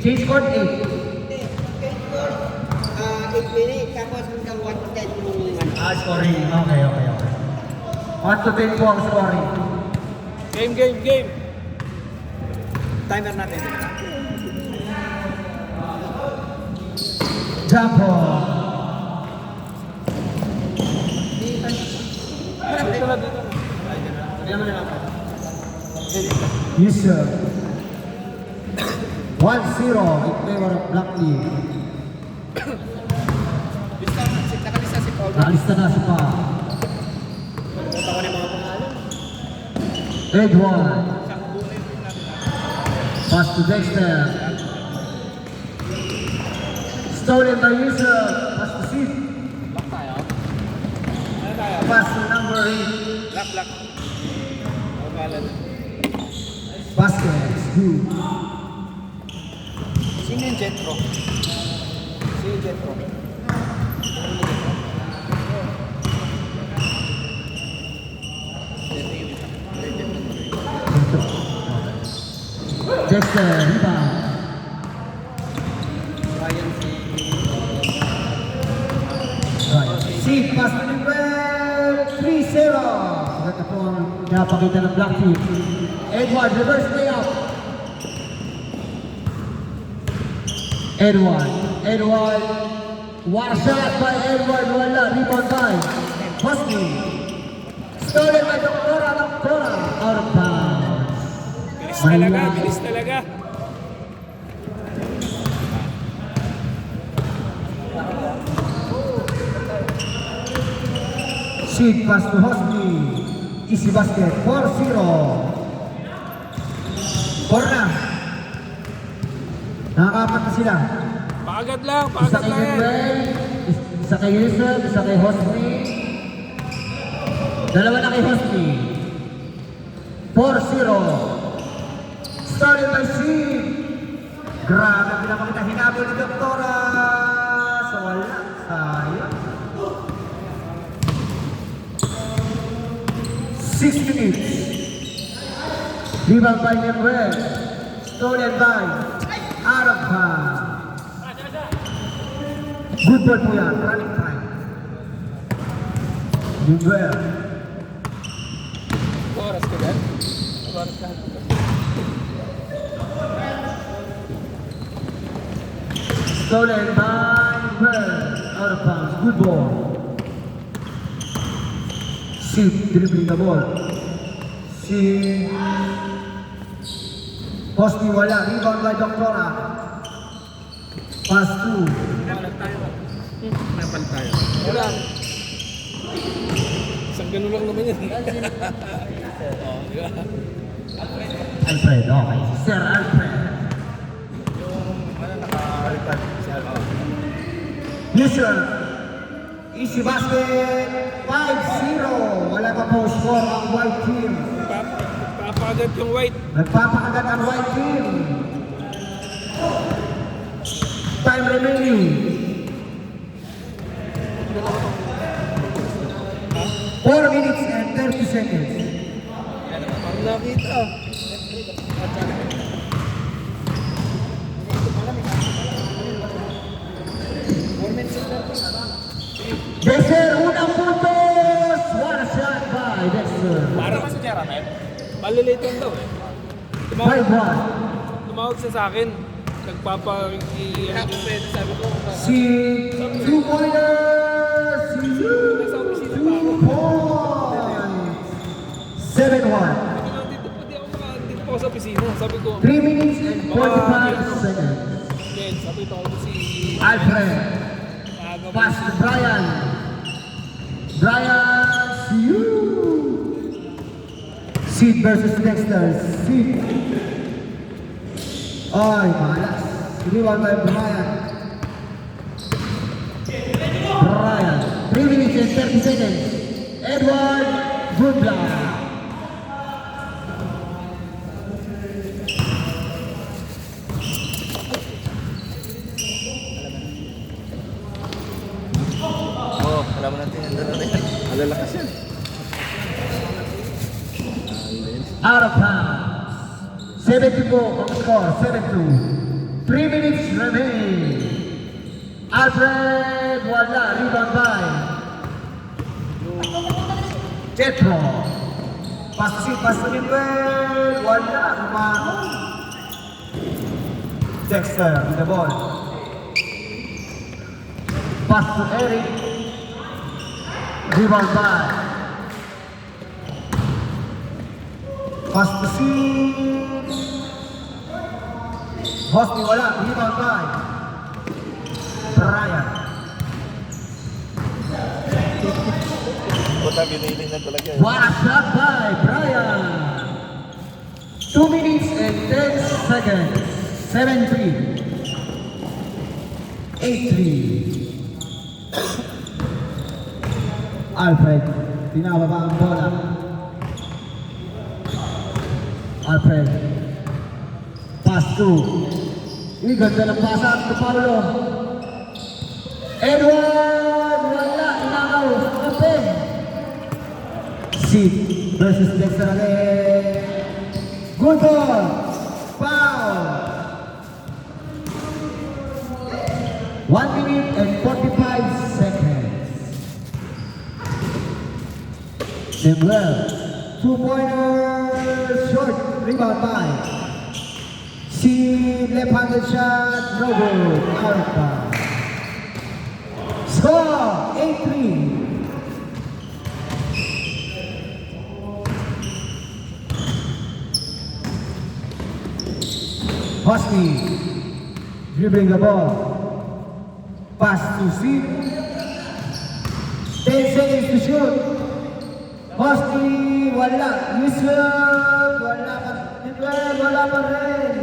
She scored 8. Hindi. Okay, score. 8 minutes. Tapos hanggang 1 to 10 yung Scoring. Okay. 1 to 10 po ang scoring. Game. Timer natin. Jump ball. Yes, sir. 1-0 in favor of Black Team. Nakalista si Paul. Nalista na si Pa. Punta ko na yung mga pangalan. Edward. Pass to Dexter. Stolen by Yusuf. Pass to Sid. Lock tayo. Ano tayo? Pass to number 8. Lock. Ang pangalan. Baskets. Good. Sino yung Jetro? Dexter. Rebound. Ryan Sid. Pass to number 3-0. Ito po ang napakita ng Black Team. Edward. Reverse layup. Edward. One shot by Edward. Wala. Rebound by Hosni. Stolen by Doctora. Out of bounds. Bilis talaga. Sid pass to Hosni. Easy basket. 4-0. Corner. Nakakapat na sila. Paagad lang Isa kay Gabriel, isa kay Yusuf, isa kay Hosni. Dalawa na kay Hosni. 4-0. Started by Sid. Grabe, pinapakita hinabol ni Doktora. So wala, sayang. 6 minutes. Rebound by Gabriel. Stolen by out of bounds. Good ball po yan, running time. Gabriel. Oras ka dyan? Oras ka. Stolen by Gabriel. Out of bounds. Good ball. Sid dribbling the ball. Sid. Hosni wala. Rebound by Doctora. Pass to. Napal tayo. Wala. Isang ganun lang naman yan. Oh, di ba? Alfred, okay. Sir Alfred. Nakalipad si Alpha. Yes, sir. Easy basket. 5-0. Wala pa po score ang white team. Papagat yung white. Nagpapakagat ang white team. Time remaining. 4 minutes and 30 seconds. Ang nakita. Dexter, unang puntos. What a shot by Dexter. Parang kasi niya Ramel. Malilate lang daw eh. 5-1. Tumawag siya sa akin. Sabi ko. Si 2-pointers. Si 2 points. 7-1. Dito po ako sa opisina. Sabi ko. 3 minutes and 45 seconds. Then, sabi ko si Alfred. Pass to Brian. See you. Sid versus Dexter. Sid. Ay, malas. Iniwan by Brian. 3 minutes and 30 seconds. Edward Gundla. alam natin yung dalawa na yan. Malalakas yan. Out of bounds. 70 po ang score. 7-2. 3 minutes remain. Alfred, wala. Rebound by Jetro. Pass to Nimble. Wala. Umahon. Dexter with the ball. Pass to Eric. Rebound by. Pass to Sid. Hosni wala. Rebound by Brian. Puta, binili na talaga. What a shot by Brian. 2 minutes and 10 seconds. 7-3. 8-3. Alfred, pinababa ang bola. Alfred. Pass to. Iganda ng pasa to Paulo. Edward, wala. Inakaw sa kapin. Sid versus Dexter again. Good ball. Foul. 1 minute and 45 seconds. Samuel, 2-pointer, short, rebound by Sid, left-handed shot, no good, out. Score, 8-3. Hosni, dribbling the ball. Pass to Sid. 10 seconds to shoot. Hosni, wala. Yusuf, wala pa. Nimble, wala pa rin.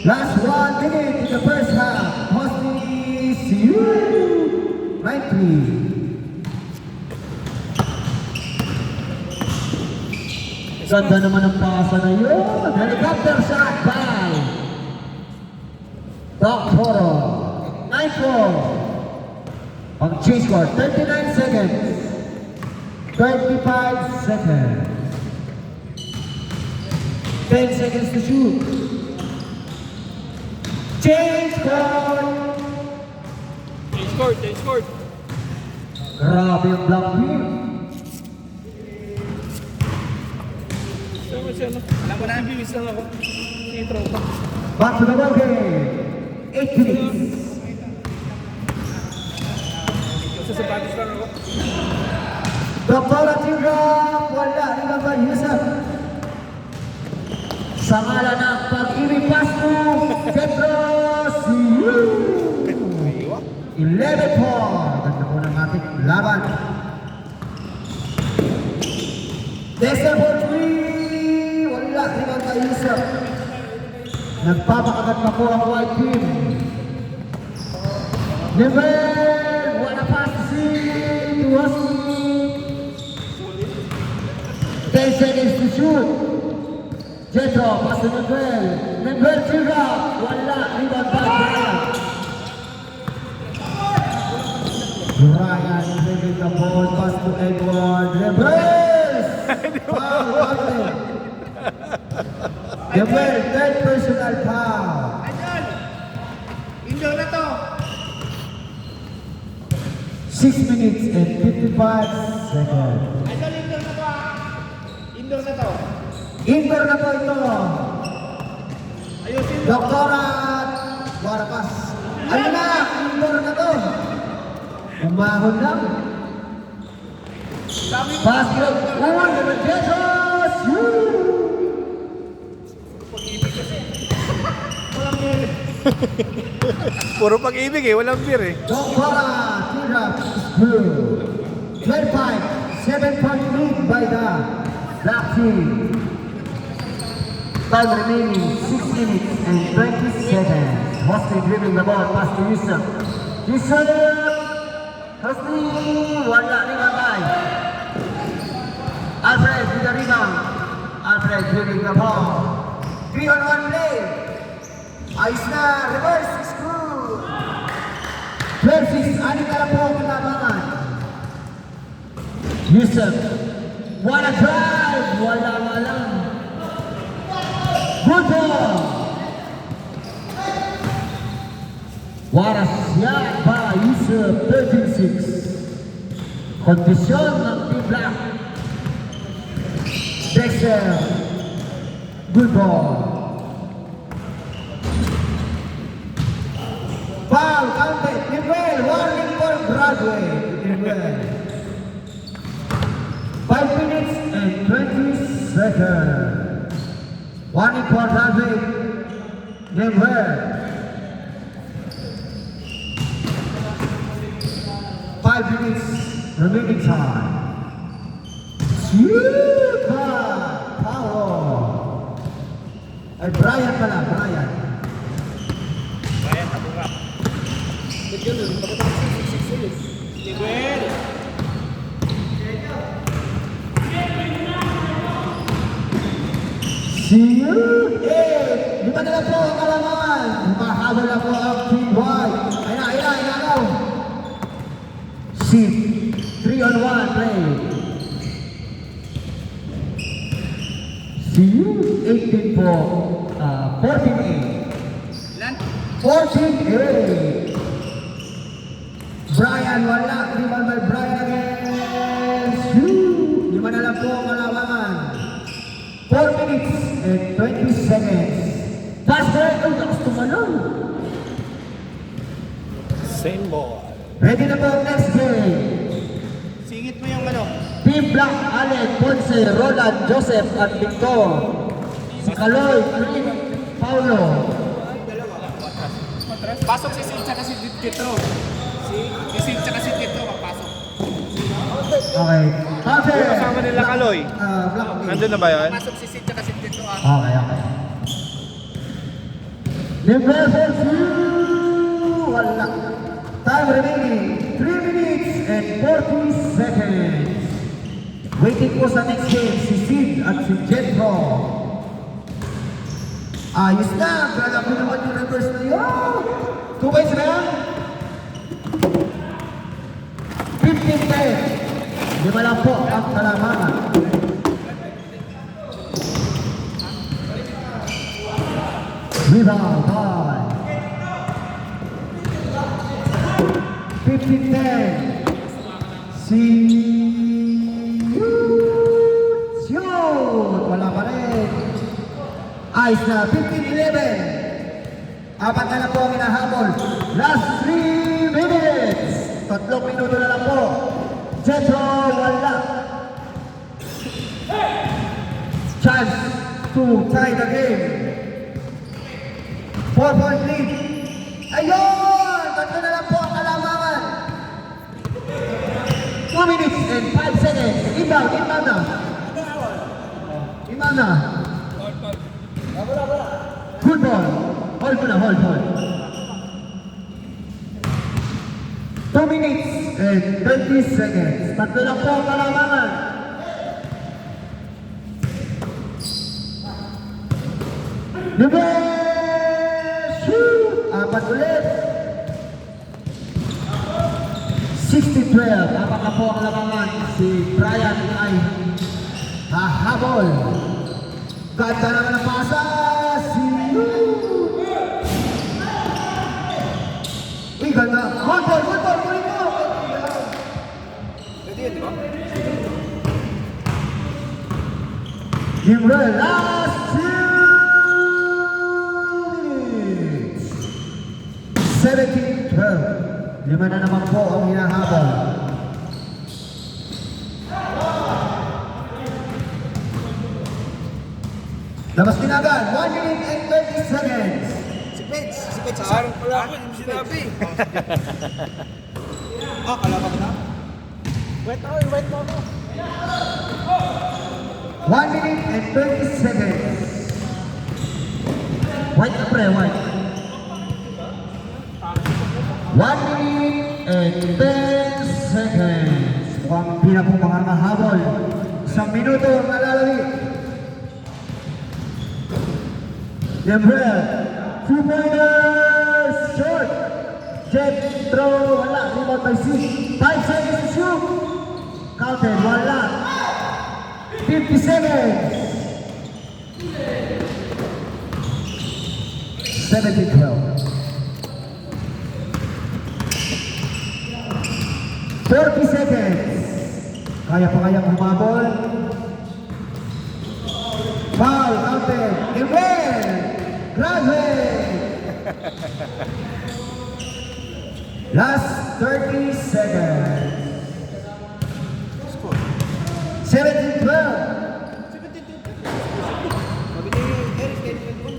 Last 1 minute in the first half. Hosni, see you. 9-3. Ganda naman ang pasa na yun. Helicopter shot by Doc Toro. 9-4. Ang chase score, 39 seconds. 25 seconds. 10 seconds to shoot. Change score. Change scored. Grabe yung block wheel. Alam ko na, bimis lang ako. Intro pa. Back to the ball game. 8 minutes. Sa sapatos lang ako. Doktora Tirap, wala. Rebound by Yusuf. Sa ngala ng pag-ibig pass to Petros. 11-4. Ganda po ng ating laban. Dexter for 3. Wala. Rebound by Yusuf. Nagpapakagat na po ang white team. Nimble. Wala pass to Hosni. 10 seconds to shoot. Jetro, pass to Nimble. Nimble tira. Wala. Rebound by Brian. Brian bringing the ball. Pass to Edward. Nimble. Foul. Foul. Nimble, third personal foul. Idol! Indoor na to! 6 minutes and 55 seconds. Idol, indoor na to ha! Indoor na to! Indoor na po ito. Ayusin mo! Doktora Warapas. Ano na? Indoor na to. Umahon lang. Basket. Uy, naman Jesus! Puro pag-ibig eh, walang beer eh. Doktora Tirap School. 25. 7-point lead by the Black Team. Time remaining 6 minutes and 20 seconds. Hosni dribbling the ball. Pass to Yusuf. Yusuf! Hosni! Wala rebound by Alfred with the rebound. Alfred dribbling the ball. 3-on-1 play. Ayos na. Reverse. Screw. 12-6. Anin ka lang po ang kinabangan. Yusuf. What a drive. Wala. Shooter! Warasya pa Yusuf 36. Kondisyon ng Team Black. Dexter. Good ball. Foul counted. Gabriel, warning for Broadway. Gabriel. 5 minutes and 20 seconds. Warning for Broadway. Gabriel. 5 minutes remaining time. Super power. Ay, Brian pala, Brian. See you! Hey! Lima na lang po ang kalamangan. Humahabol na po ang Team White. Ayun na, go! Seat 3-on-1 play. See you! 18 po. 14-8. 14-8. Brian, wala. Rebound by Brian against you. Lima na lang po ang kalamangan. 4 minutes and 20 seconds. Faster! Ay, lakas tumalon. Same ball. Ready na po ang next game. Singit mo yung ano. Team Black, Allen, Ponce, Roland, Joseph, at Victor. Si Kaloy, Karim, Paulo. Pasok si Sid tsaka si Kitro. Si Sid tsaka si Kitro magpasok. Okay. Pafe! Kasama nila Kaloy. Black, okay. Nandun na ba yan? Pasok si Sid tsaka si Kitro. Okay. Number 2, wala. Time remaining, 3 minutes and 40 seconds. Waiting po sa next game, si Sid at si Jetro. Ayos na, kala ko naman yung reverse na yun. 2 points na yan. 15-10. Lima lang po ang kalamangan. Rebound by 15-10. Shoot! Wala pa rin. Ayos na, 15-11. Apat na lang po ang hinahabol. Last 3 minutes. 3 minuto na lang po. Jetro, wala. Chance to tie the game. 4-point lead. Ayun! 3 na lang po ang kalamangan. 2 minutes and 5 seconds. Inbound na. Inbound na. Good ball. Hold mo na, hold. 2 minutes and 20 seconds. 3 lang po ang kalamangan. Shoot! Apat ulit. 60-12. Apat na po ang kalamangan. Si Brian ay hahabol. Ganda naman ang pasa. Si Uy, ganda. Good ball. Kunin mo. Pwede yun, di ba? Gimre, last 2 minutes. 17-12. 5 na naman po ang hinahabol. Labas kinagad, 1 minute and 20 seconds. Si Pets. Parang pala ako, hindi mo sinabi. Kalaban na. Wait mo ako. 1 minute and 20 seconds. White na pre, white. 1 minute and 10 seconds. Mukhang pina po mga mahabol. 1 minuto ang nalalawit. Gabriel, 2-pointers, short. Jetro, wala. Rebound by 6. 5 seconds to shoot. Counted, wala. 50 seconds. 17-12. 40 seconds. Kaya pa kayang humabol? Foul, counted, and well! Graduate! Last 30 seconds. 17-12. Sabi ni Eric, kaya nagpun.